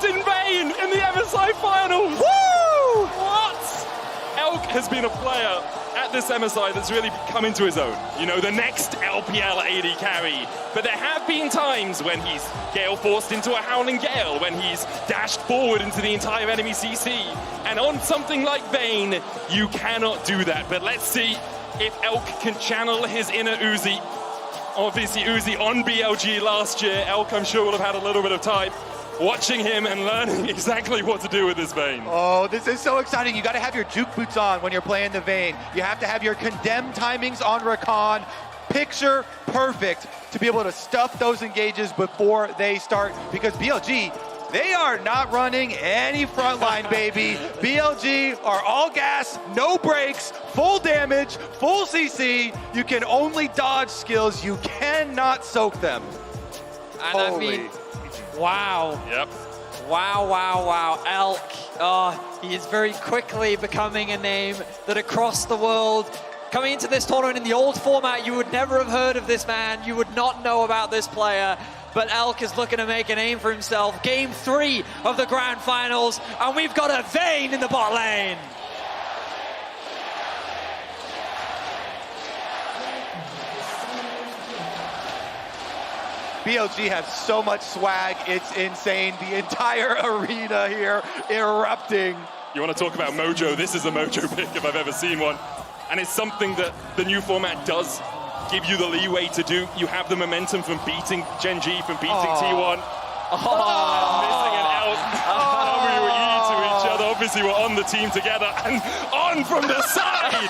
in Vayne in the MSI finals. Woo! What? Elk has been a player at this MSI that's really come into his own. You know, the next LPL AD carry. But there have been times when he's Gale forced into a Howling Gale, when he's dashed forward into the entire enemy CC. And on something like Vayne, you cannot do that. But let's see if Elk can channel his inner Uzi. Obviously, Uzi on BLG last year. Elk, I'm sure, will have had a little bit of time watching him and learning exactly what to do with this Vayne. Oh, this is so exciting. You got to have your juke boots on when you're playing the Vayne. You have to have your condemned timings on Rakan. Picture perfect to be able to stuff those engages before they start, because BLG, they are not running any frontline, baby. BLG are all gas, no brakes, full damage, full CC. You can only dodge skills. You cannot soak them. And I mean, wow. Yep. Wow, wow, wow. Elk, oh, he is very quickly becoming a name that across the world, coming into this tournament in the old format, you would never have heard of this man. You would not know about this player. But Elk is looking to make a name for himself. Game 3 of the Grand Finals, and we've got a Vayne in the bot lane. BLG have so much swag, it's insane. The entire arena here erupting. You want to talk about mojo? This is a mojo pick if I've ever seen one. And it's something that the new format does give you the leeway to do. You have the momentum from beating Gen G, from beating T1. Missing an Elk. WWE to each other. Obviously, we're on the team together and on from the side.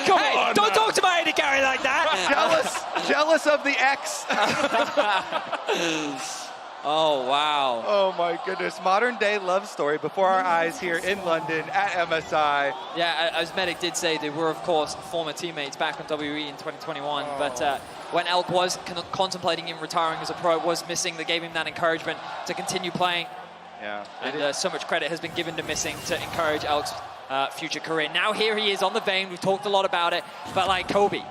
Come on, don't man. talk to my AD carry like that. Jealous of the X. Oh, wow. Oh my goodness, modern day love story before our eyes here in London at MSI. Yeah, as Medic did say, they were, of course, former teammates back on WE in 2021. But when Elk was contemplating him retiring as a pro, it was Missing that gave him that encouragement to continue playing. Yeah. And so much credit has been given to Missing to encourage Elk's future career. Now here he is on the Vayne. We've talked a lot about it. But like Kobe,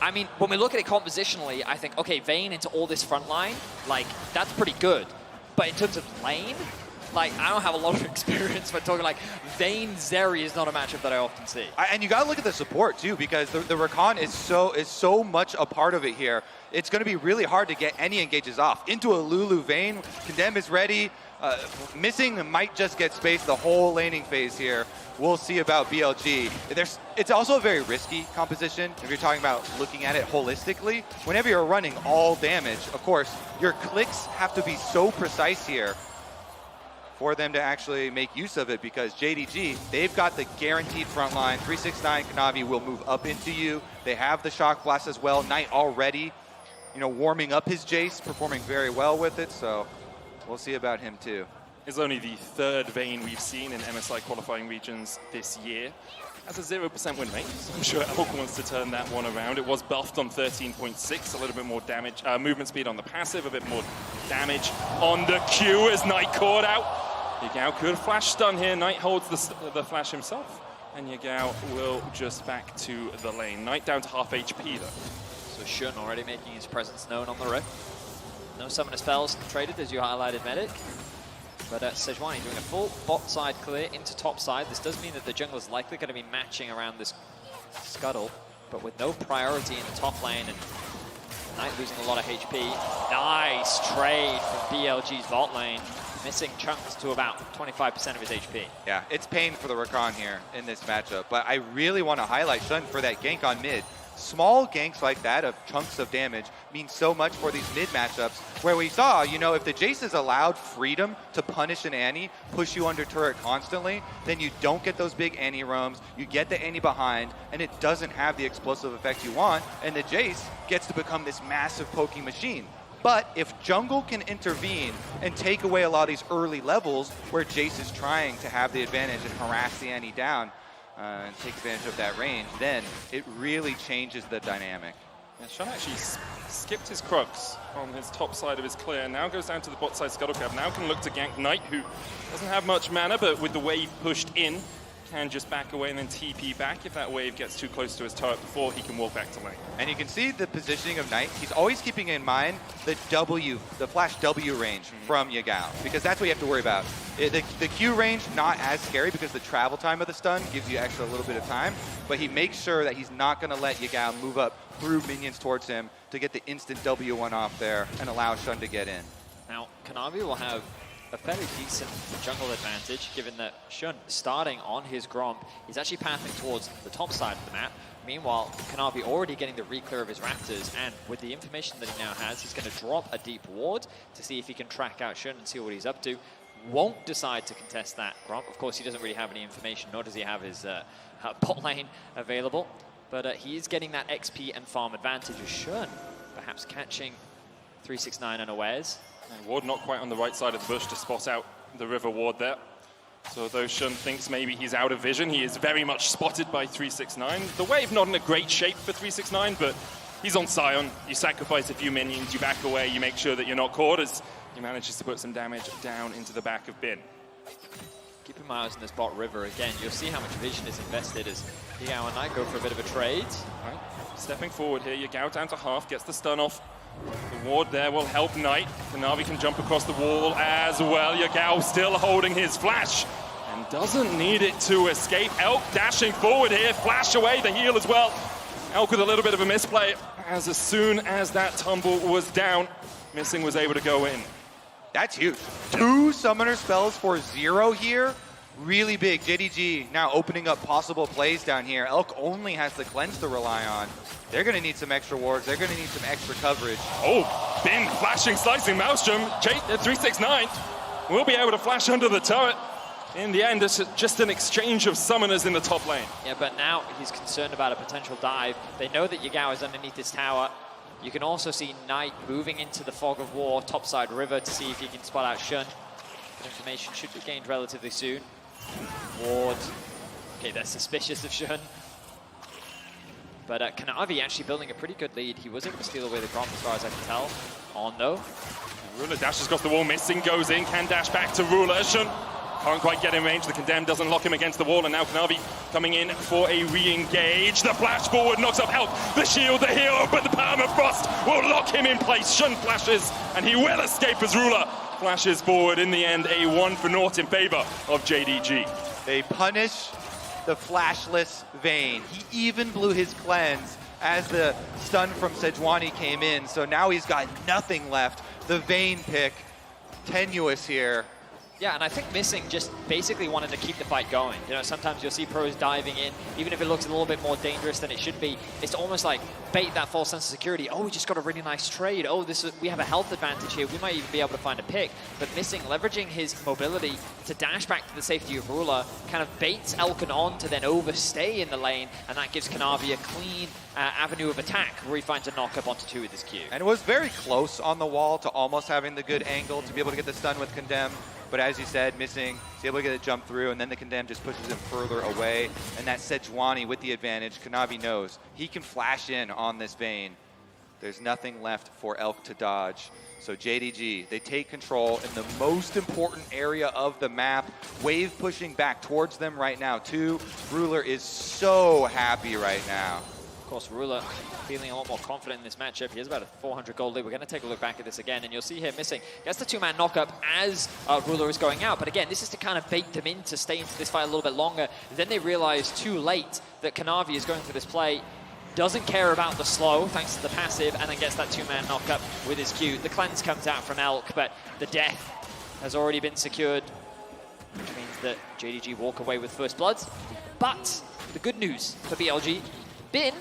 I mean, when we look at it compositionally, I think, okay, Vayne into all this front line, like, that's pretty good. But in terms of lane, like, I don't have a lot of experience, but talking like Vayne Zeri is not a matchup that I often see. And you got to look at the support too, because the Rakan is so much a part of it here. It's going to be really hard to get any engages off. Into a Lulu Vayne, Condemn is ready. Missing might just get space the whole laning phase here. We'll see about BLG. It's also a very risky composition if you're talking about looking at it holistically. Whenever you're running all damage, of course, your clicks have to be so precise here for them to actually make use of it, because JDG, they've got the guaranteed front line. 369 Kanavi will move up into you. They have the Shock Blast as well. Knight already, you know, warming up his Jace, performing very well with it, so we'll see about him too. It's only the third Vayne we've seen in MSI qualifying regions this year. Has a 0% win rate, so I'm sure Elk wants to turn that one around. It was buffed on 13.6, a little bit more damage, movement speed on the passive, a bit more damage on the Q as Knight caught out. Yagao could flash stun here. Knight holds the flash himself, and Yagao will just back to the lane. Knight down to half HP though. So Shun already making his presence known on the Rift. No summoner spells traded, as you highlighted, Medic. But Sejuani doing a full bot side clear into top side. This does mean that the jungle is likely going to be matching around this scuttle, but with no priority in the top lane, and Knight losing a lot of HP. Nice trade from BLG's bot lane. Missing chunks to about 25% of his HP. Yeah, it's pain for the Rakan here in this matchup, but I really want to highlight Shun for that gank on mid. Small ganks like that of chunks of damage mean so much for these mid matchups, where we saw, you know, if the Jace is allowed freedom to punish an Annie, push you under turret constantly, then you don't get those big Annie roams, you get the Annie behind, and it doesn't have the explosive effect you want, and the Jace gets to become this massive poking machine. But if jungle can intervene and take away a lot of these early levels where Jace is trying to have the advantage and harass the Annie down, and take advantage of that range, then it really changes the dynamic. Yeah, Shun actually skipped his Krugs on his top side of his clear. Now goes down to the bot side scuttle cap. Now can look to gank Knight, who doesn't have much mana, but with the wave pushed in, can just back away and then TP back if that wave gets too close to his turret before he can walk back to lane. And you can see the positioning of Knight. He's always keeping in mind the flash W range from Yagao, because that's what you have to worry about. The Q range, not as scary because the travel time of the stun gives you extra a little bit of time, but he makes sure that he's not going to let Yagao move up through minions towards him to get the instant W1 off there and allow Shun to get in. Now, Kanavi will have a fairly decent jungle advantage, given that Shun, starting on his Gromp, is actually pathing towards the top side of the map. Meanwhile, Kanavi already getting the re-clear of his Raptors, and with the information that he now has, he's going to drop a deep ward to see if he can track out Shun and see what he's up to. Won't decide to contest that Gromp. Of course, he doesn't really have any information, nor does he have his bot lane available. But he is getting that XP and farm advantage as Shun, perhaps catching 369 unawares. And ward not quite on the right side of the bush to spot out the river ward there. So though Shun thinks maybe he's out of vision, he is very much spotted by 369. The wave not in a great shape for 369, but he's on Sion. You sacrifice a few minions, you back away, you make sure that you're not caught as he manages to put some damage down into the back of Bin. Keeping my eyes on this bot river again, you'll see how much vision is invested as Yagao and Knight go for a bit of a trade. Right. Stepping forward here, Yagao down to half, gets the stun off. The ward there will help Knight. Kanavi can jump across the wall as well. Yagao still holding his flash and doesn't need it to escape. Elk dashing forward here, flash away the heal as well. Elk with a little bit of a misplay as soon as that tumble was down, Missing was able to go in. That's huge. 2 summoner spells for 0 here. Really big. JDG now opening up possible plays down here. Elk only has the cleanse to rely on. They're going to need some extra wards. They're going to need some extra coverage. Oh, Bin flashing, slicing Maelstrom. 369 will be able to flash under the turret. In the end, it's just an exchange of summoners in the top lane. Yeah, but now he's concerned about a potential dive. They know that Yagao is underneath this tower. You can also see Knight moving into the fog of war, topside river, to see if he can spot out Shun. Information should be gained relatively soon. Ward. Okay, they're suspicious of Shun. But Kanavi actually building a pretty good lead. He was able to steal away the Gromp as far as I can tell. On though. Ruler dashes across the wall, Missing goes in, can dash back to Ruler. Shun can't quite get in range. The Condemned doesn't lock him against the wall, and now Kanavi coming in for a re-engage. The flash forward knocks up Help, the shield, the heal, but the permafrost will lock him in place. Shun flashes, and he will escape as Ruler flashes forward. In the end, a 1-0 in favor of JDG. They punish the flashless Vayne. He even blew his cleanse as the stun from Sejuani came in, so now he's got nothing left. The Vayne pick, tenuous here. Yeah, and I think Missing just basically wanted to keep the fight going. You know, sometimes you'll see pros diving in, even if it looks a little bit more dangerous than it should be. It's almost like bait that false sense of security. Oh, we just got a really nice trade. Oh, we have a health advantage here. We might even be able to find a pick. But Missing, leveraging his mobility to dash back to the safety of Ruler, kind of baits Elkin on to then overstay in the lane, and that gives Kanavi a clean avenue of attack where he finds a knock up onto 2 with his Q. And it was very close on the wall to almost having the good angle to be able to get the stun with Condemn. But as you said, Missing, he's able to get a jump through, and then the Condemn just pushes him further away. And that Sejuani with the advantage, Kanavi knows he can flash in on this Vayne. There's nothing left for Elk to dodge. So JDG, they take control in the most important area of the map. Wave pushing back towards them right now, too. Ruler is so happy right now. Of course, Ruler feeling a lot more confident in this matchup. He has about a 400 gold lead. We're going to take a look back at this again, and you'll see here Missing gets the 2-man knockup as Ruler is going out. But again, this is to kind of bait them in to stay into this fight a little bit longer. Then they realize too late that Kanavi is going for this play. Doesn't care about the slow, thanks to the passive, and then gets that 2-man knockup with his Q. The cleanse comes out from Elk, but the death has already been secured, which means that JDG walk away with first bloods. But the good news for BLG, Bin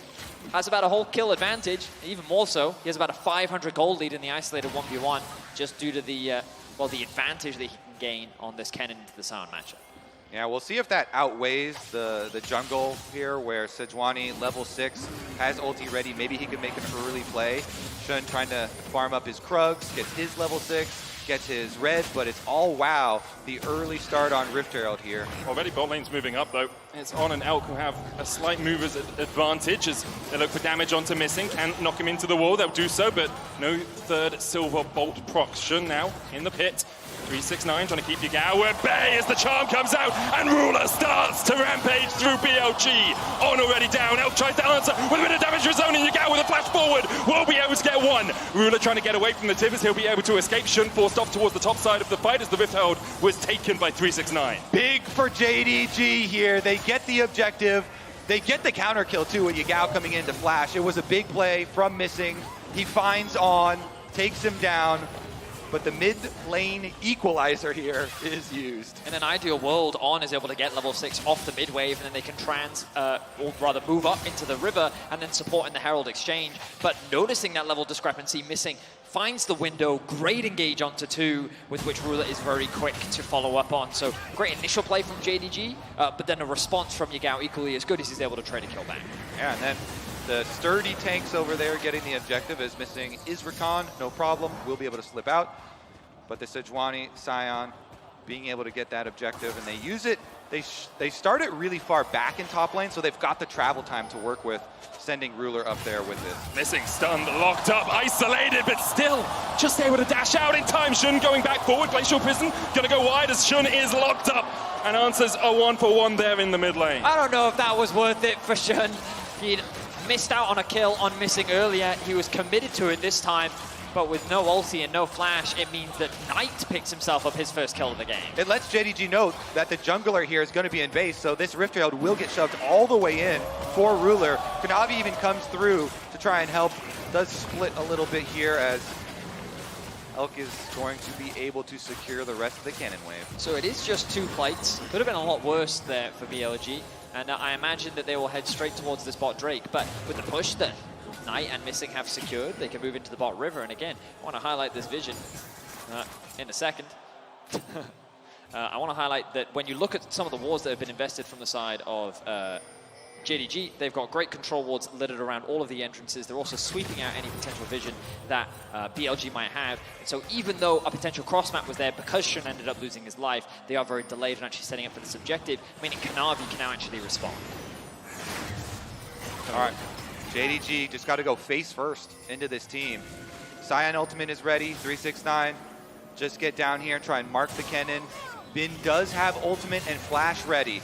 has about a whole kill advantage, even more so. He has about a 500 gold lead in the isolated 1v1, just due to the the advantage that he can gain on this Kennen into the Sion matchup. Yeah, we'll see if that outweighs the jungle here, where Sejuani, level 6, has ulti ready. Maybe he can make an early play. Shun trying to farm up his Krugs, gets his level 6, gets his red, but it's all WoW. The early start on Rift Herald here. Already bot lane's moving up though. It's On and Elk who have a slight mover's advantage as they look for damage onto Missing. Can knock him into the wall, they'll do so, but no third silver bolt proc. Shun now in the pit. 369 trying to keep Yagao where Bay as the charm comes out and Ruler starts to rampage through BLG. On already down, Elk tries to answer with a bit of damage to his own and Yagao with a flash forward will be able to get one. Ruler trying to get away from the Tivers, he'll be able to escape. Shun forced off towards the top side of the fight as the Rift Herald was taken by 369. Big for JDG here. They get the objective. They get the counter kill too with Yagao coming in to flash. It was a big play from Missing. He finds On, takes him down. But the mid lane equalizer here is used. In an ideal world, On is able to get level 6 off the mid wave, and then they can or rather move up into the river and then support in the Herald exchange. But noticing that level discrepancy, Missing finds the window, great engage onto 2, with which Ruler is very quick to follow up on. So great initial play from JDG, but then a response from Yagao equally as good as he's able to trade a kill back. Yeah, and then the sturdy tanks over there getting the objective is Missing is Rakan, no problem. We'll be able to slip out. But the Sejuani, Sion, being able to get that objective, and they use it. They start it really far back in top lane, so they've got the travel time to work with, sending Ruler up there with this. Missing, stunned, locked up, isolated, but still just able to dash out in time. Shun going back forward, Glacial Prison, gonna go wide as Shun is locked up and answers a 1-for-1 there in the mid lane. I don't know if that was worth it for Shun. He'd missed out on a kill on Missing earlier. He was committed to it this time. But with no ulti and no flash, it means that Knight picks himself up his first kill of the game. It lets JDG know that the jungler here is going to be in base, so this Rift Herald will get shoved all the way in for Ruler. Kanavi even comes through to try and help. Does split a little bit here as Elk is going to be able to secure the rest of the cannon wave. So it is just 2 plates. Could have been a lot worse there for BLG. And I imagine that they will head straight towards this bot Drake. But with the push that Knight and Missing have secured, they can move into the bot river. And again, I want to highlight this vision in a second. I want to highlight that when you look at some of the wards that have been invested from the side of JDG, they've got great control wards littered around all of the entrances. They're also sweeping out any potential vision that BLG might have. And so even though a potential cross map was there, because Shun ended up losing his life, they are very delayed in actually setting up for this objective, meaning Kanavi can now actually respond. All right. JDG just got to go face first into this team. Sion ultimate is ready, 369. Just get down here and try and mark the cannon. Bin does have ultimate and flash ready.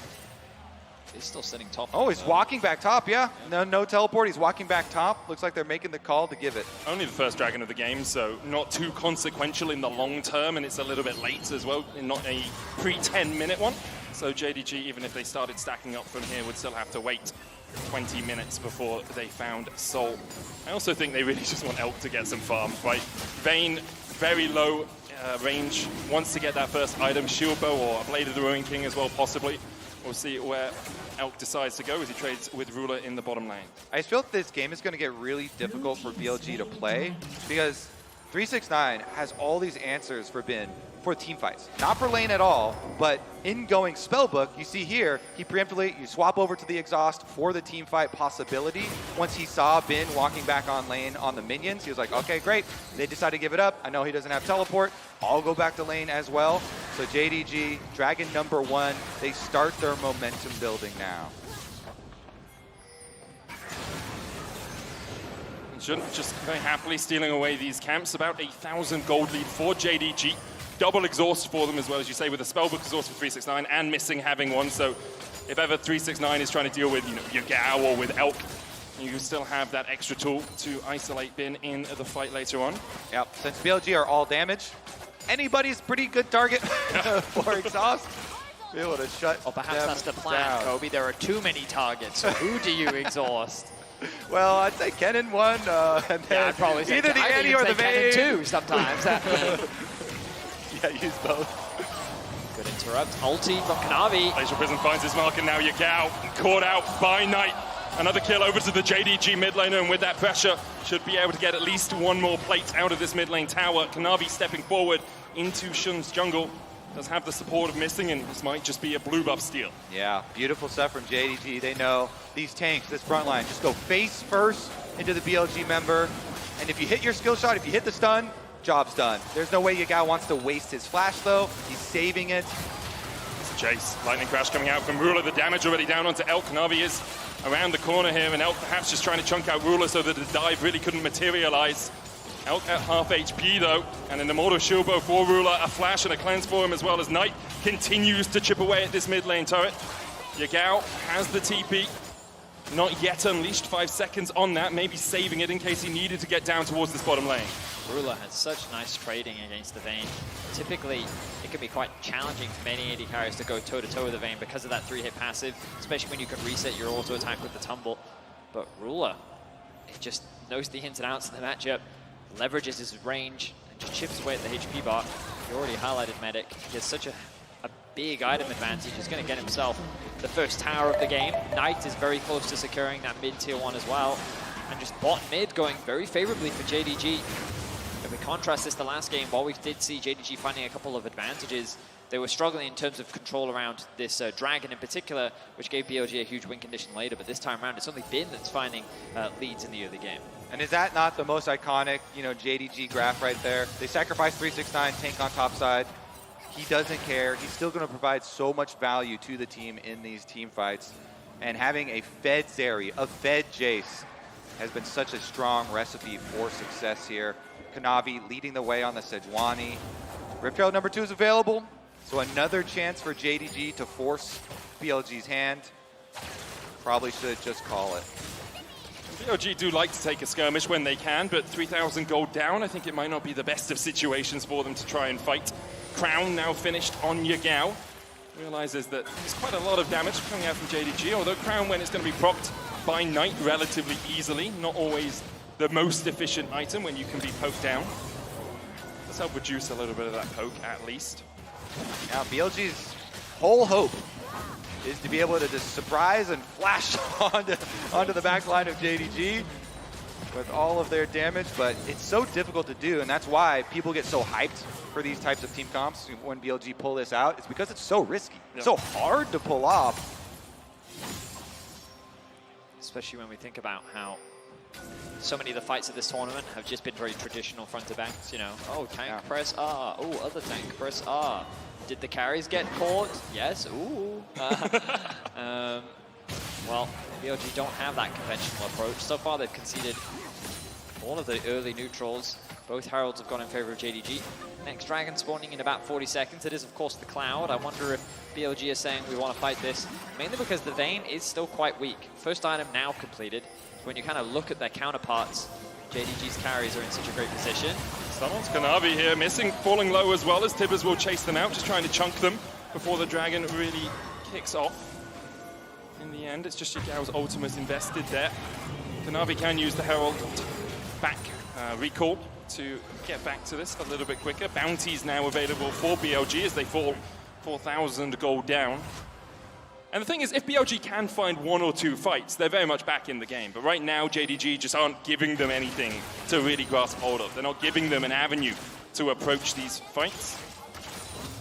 He's still sitting top. Oh, he's walking back top, yeah. No teleport, he's walking back top. Looks like they're making the call to give it. Only the first dragon of the game, so not too consequential in the long term, and it's a little bit late as well, not a pre-10-minute one. So JDG, even if they started stacking up from here, would still have to wait 20 minutes before they found Soul. I also think they really just want Elk to get some farm, right? Vayne, very low range, wants to get that first item, Shield Bow or a Blade of the Ruin King as well, possibly. We'll see where Elk decides to go as he trades with Ruler in the bottom lane. I just feel like this game is going to get really difficult for BLG to play because 369 has all these answers for Bin for team fights. Not for lane at all, but in going spellbook, you see here, he preemptively, you swap over to the exhaust for the team fight possibility. Once he saw Bin walking back on lane on the minions, he was like, okay, great. They decide to give it up. I know he doesn't have teleport. I'll go back to lane as well. So JDG, Dragon number 1, they start their momentum building now. Shun just very happily stealing away these camps. About 1,000 gold lead for JDG. Double exhaust for them as well, as you say, with a spellbook exhaust for 369 and Missing having one. So if ever 369 is trying to deal with, Yagao or with Elk, you still have that extra tool to isolate Bin in the fight later on. Yep, since BLG are all damage, anybody's pretty good target for exhaust. Be able to shut Or perhaps that's the plan, down. Kobe. There are too many targets. So who do you exhaust? Well, I'd say Kennen one, and then Yeah, I'd probably say either the Annie or the Vayne. too sometimes. Yeah, use both. Good interrupt. Ulti from Kanavi. Glacial Prison finds his mark, and now Yagao caught out by Knight. Another kill over to the JDG mid laner, and with that pressure, should be able to get at least one more plate out of this mid lane tower. Kanavi stepping forward into Shun's jungle. Does have the support of Missing, and this might just be a blue buff steal. Yeah, beautiful stuff from JDG. They know these tanks, this front line, just go face first into the BLG member. And if you hit your skill shot, if you hit the stun, job's done. There's no way Yagao wants to waste his flash, though. He's saving it. It's a chase. Lightning Crash coming out from Ruler. The damage already down onto Elk. Kanavi is around the corner here, and Elk perhaps just trying to chunk out Ruler so that the dive really couldn't materialize. Elk at half HP though, and an Immortal Shield Bow for Ruler, a flash and a cleanse for him as well as Knight continues to chip away at this mid lane turret. Yagao has the TP, not yet unleashed, 5 seconds on that, maybe saving it in case he needed to get down towards this bottom lane. Ruler has such nice trading against the Vayne. Typically, it can be quite challenging for many AD carries to go toe-to-toe with the Vayne because of that 3-hit passive, especially when you can reset your auto attack with the tumble. But Ruler, he just knows the ins and outs of the matchup, leverages his range, and just chips away at the HP bar. He already highlighted Medic. He has such a big item advantage. He's going to get himself the first tower of the game. Knight is very close to securing that mid-tier 1 as well. And just bot mid going very favorably for JDG. If we contrast this to last game, while we did see JDG finding a couple of advantages, they were struggling in terms of control around this Dragon in particular, which gave BLG a huge win condition later. But this time around, it's only Bin that's finding leads in the early game. And is that not the most iconic, JDG graph right there? They sacrifice 369, tank on top side. He doesn't care. He's still going to provide so much value to the team in these team fights. And having a fed Zeri, a fed Jace, has been such a strong recipe for success here. Kanavi leading the way on the Sejuani. Rip Trail number 2 is available. So another chance for JDG to force BLG's hand. Probably should just call it. BLG do like to take a skirmish when they can, but 3,000 gold down, I think it might not be the best of situations for them to try and fight. Crown now finished on Yagao. Realizes that there's quite a lot of damage coming out from JDG, although Crown, when it's going to be procced by Knight relatively easily, not always the most efficient item when you can be poked down. Let's help reduce a little bit of that poke at least. Now BLG's whole hope is to be able to just surprise and flash onto the back line of JDG with all of their damage, but it's so difficult to do, and that's why people get so hyped for these types of team comps when BLG pull this out. It's because it's so risky. Yep. It's so hard to pull off. Especially when we think about how so many of the fights of this tournament have just been very traditional front to backs, oh, tank press R, oh, other tank press R. Did the carries get caught? Yes, ooh. Well, BLG don't have that conventional approach. So far they've conceded all of the early neutrals. Both Heralds have gone in favor of JDG. Next Dragon spawning in about 40 seconds. It is, of course, the Cloud. I wonder if BLG is saying we want to fight this, mainly because the Vayne is still quite weak. First item now completed. When you kind of look at their counterparts, JDG's carries are in such a great position. Someone's Kanavi here, missing, falling low as well as Tibbers will chase them out, just trying to chunk them before the Dragon really kicks off. In the end, it's just Yagao's ultimate invested there. Kanavi can use the Herald back recall to get back to this a little bit quicker. Bounties now available for BLG as they fall 4,000 gold down. And the thing is, if BLG can find 1 or 2 fights, they're very much back in the game. But right now, JDG just aren't giving them anything to really grasp hold of. They're not giving them an avenue to approach these fights.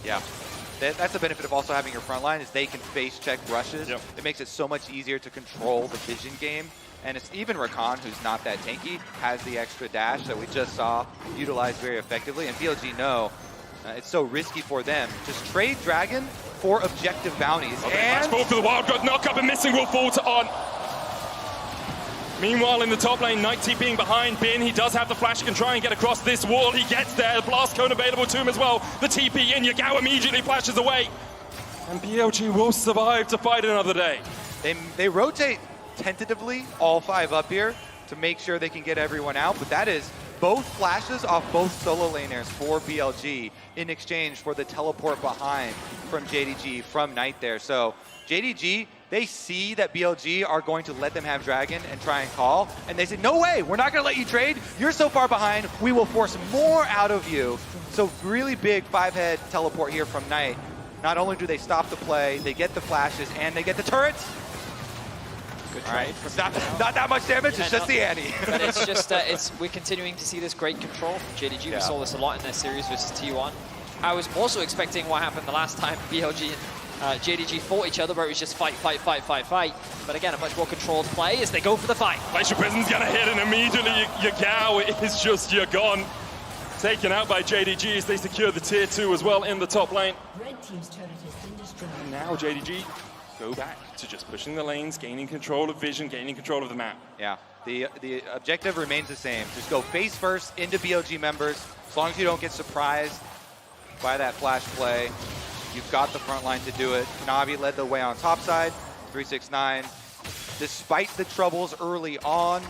Yeah. That's the benefit of also having your front line, is they can face check rushes. Yep. It makes it so much easier to control the vision game. And it's even Rakan, who's not that tanky, has the extra dash that we just saw utilized very effectively. And BLG know it's so risky for them. Just trade Dragon for objective bounties. Okay, and fall for the Wild God, knock up and missing will fall to On. Meanwhile, in the top lane, Knight TPing behind Bin. He does have the flash, can try and get across this wall. He gets there, blast cone available to him as well. The TP in, Yagao immediately flashes away. And BLG will survive to fight another day. They rotate tentatively all 5 up here to make sure they can get everyone out, but that is both flashes off both solo laners for BLG in exchange for the teleport behind from JDG from Knight there. So JDG, they see that BLG are going to let them have Dragon and try and call, and they say, no way, we're not going to let you trade. You're so far behind, we will force more out of you. So really big 5-head teleport here from Knight. Not only do they stop the play, they get the flashes, and they get the turrets. Good All trade. right. It's not that much damage, it's just the ante. But it's just, we're continuing to see this great control from JDG. Yeah. We saw this a lot in their series versus T1. I was also expecting what happened the last time BLG and JDG fought each other, where it was just fight. But again, a much more controlled play as they go for the fight. Glacial Prison's gonna hit, and immediately Yagao is just gone. Taken out by JDG as they secure the tier 2 as well in the top lane. Red team's turret has been destroyed. Now JDG go back to just pushing the lanes, gaining control of vision, gaining control of the map. Yeah, the objective remains the same. Just go face first into BLG members. As long as you don't get surprised by that flash play, you've got the front line to do it. Kanavi led the way on top side, 369. Despite the troubles early on,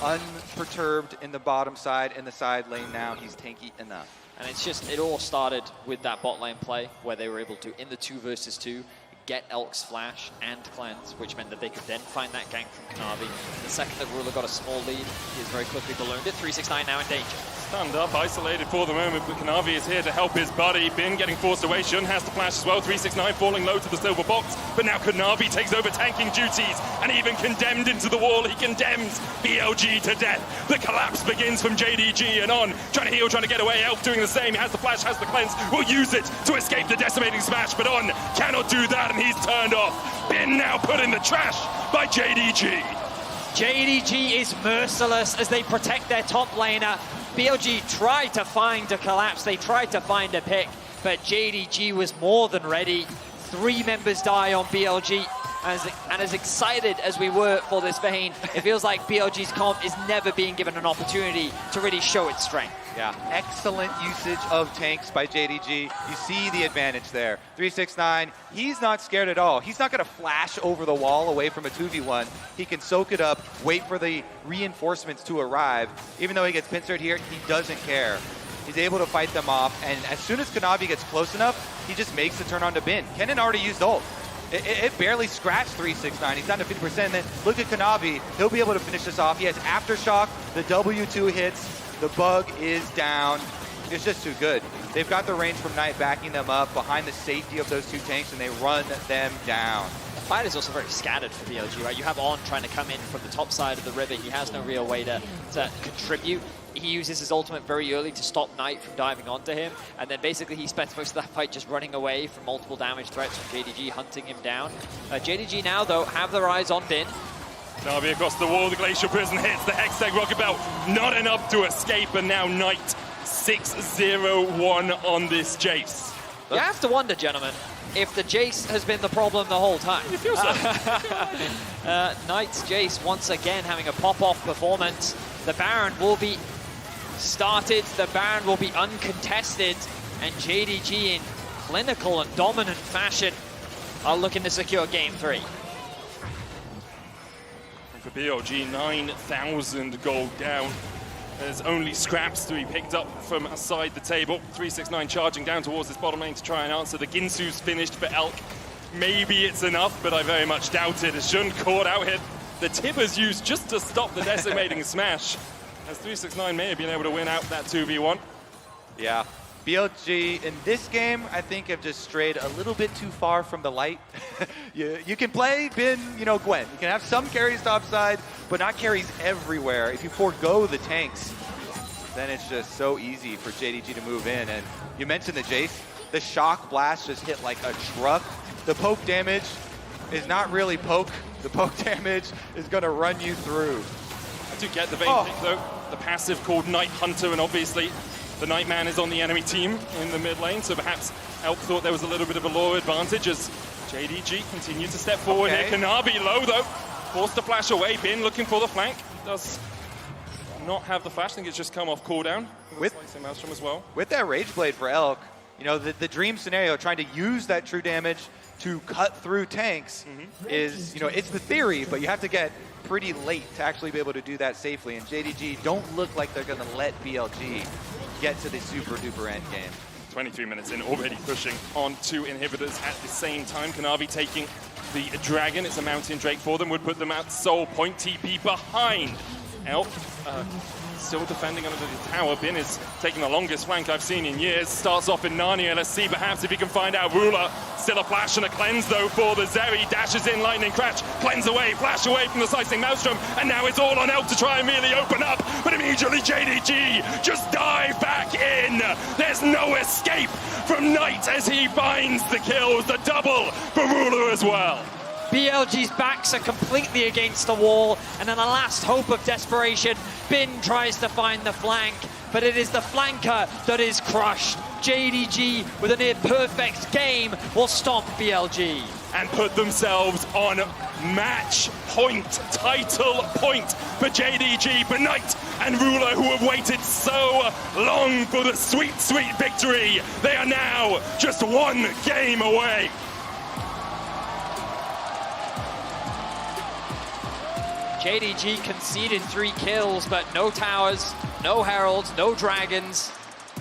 unperturbed in the bottom side, in the side lane now, he's tanky enough. And it's just, it all started with that bot lane play where they were able to, in the 2 versus 2, get Elk's flash and cleanse, which meant that they could then find that gank from Kanavi. The second that Ruler got a small lead, he has very quickly ballooned it. 369 now in danger. Stunned up, isolated for the moment, but Kanavi is here to help his buddy. Bin getting forced away, Shun has to flash as well. 369 falling low to the silver box, but now Kanavi takes over tanking duties, and even condemned into the wall, he condemns BLG to death. The collapse begins from JDG and on, trying to heal, trying to get away. Elk doing the same, he has the flash, has the cleanse, will use it to escape the decimating smash, but on cannot do that, and he's turned off. Bin now put in the trash by JDG. JDG is merciless as they protect their top laner. BLG tried to find a collapse, they tried to find a pick, but JDG was more than ready. 3 members die on BLG, and as excited as we were for this Vayne, it feels like BLG's comp is never being given an opportunity to really show its strength. Yeah, excellent usage of tanks by JDG. You see the advantage there. 369, he's not scared at all. He's not going to flash over the wall away from a 2v1. He can soak it up, wait for the reinforcements to arrive. Even though he gets pincered here, he doesn't care. He's able to fight them off, and as soon as Kanavi gets close enough, he just makes the turn on to Bin. Kennen already used ult. It barely scratched 369. He's down to 50%. And then look at Kanavi. He'll be able to finish this off. He has Aftershock. The W2 hits. The bug is down. It's just too good. They've got the range from Knight backing them up behind the safety of those 2 tanks, and they run them down. The fight is also very scattered for BLG, right? You have On trying to come in from the top side of the river. He has no real way to contribute. He uses his ultimate very early to stop Knight from diving onto him, and then basically he spends most of that fight just running away from multiple damage threats from JDG, hunting him down. JDG now, though, have their eyes on Bin. Kanavi across the wall, the Glacial Prison hits the Hextech Rocket Belt, not enough to escape, and now Knight 6-0-1 on this Jace. You have to wonder, gentlemen, if the Jace has been the problem the whole time. You feel so? Knight's Jace once again having a pop-off performance. The Baron will be started, the Baron will be uncontested, and JDG in clinical and dominant fashion are looking to secure game 3. For BLG, 9,000 gold down. There's only scraps to be picked up from aside the table. 369 charging down towards this bottom lane to try and answer. The Ginsu's finished for Elk. Maybe it's enough, but I very much doubt it. As Shun caught out here, the Tibbers used just to stop the decimating smash. As 369 may have been able to win out that 2v1. Yeah. BLG in this game, I think, have just strayed a little bit too far from the light. you can play Bin, Gwen. You can have some carries topside, but not carries everywhere. If you forego the tanks, then it's just so easy for JDG to move in. And you mentioned the Jace. The shock blast just hit like a truck. The poke damage is not really poke. The poke damage is going to run you through. I do get the Vayne pick, though. The passive called Night Hunter, and obviously the Nightman is on the enemy team in the mid lane, so perhaps Elk thought there was a little bit of a lore advantage as JDG continued to step forward here. Kanavi low, though. Forced to flash away. Bin looking for the flank. Does not have the flash. I think it's just come off cooldown. With Maelstrom as well. With that Rage Blade for Elk, the dream scenario, trying to use that true damage to cut through tanks is, it's the theory, but you have to get pretty late to actually be able to do that safely. And JDG don't look like they're going to let BLG get to the super duper end game. 23 minutes in, already pushing on 2 inhibitors at the same time. Kanavi taking the Dragon. It's a Mountain Drake for them. Would put them at Soul Point. TP behind. Elk still defending under the tower. Bin is taking the longest flank I've seen in years. Starts off in Narnia. Let's see perhaps if he can find out Ruler. Still a flash and a cleanse though for the Zeri. Dashes in, lightning crash. Cleanse away, flash away from the slicing Maelstrom. And now it's all on Elk to try and really open up. But immediately JDG just dive back in. There's no escape from Knight as he finds the kills. The double for Ruler as well. BLG's backs are completely against the wall, and in the last hope of desperation, Bin tries to find the flank, but it is the flanker that is crushed. JDG, with a near perfect game, will stomp BLG. and put themselves on match point, title point for JDG, Benite and Ruler, who have waited so long for the sweet, sweet victory. They are now just one game away. JDG conceded 3 kills, but no towers, no heralds, no dragons.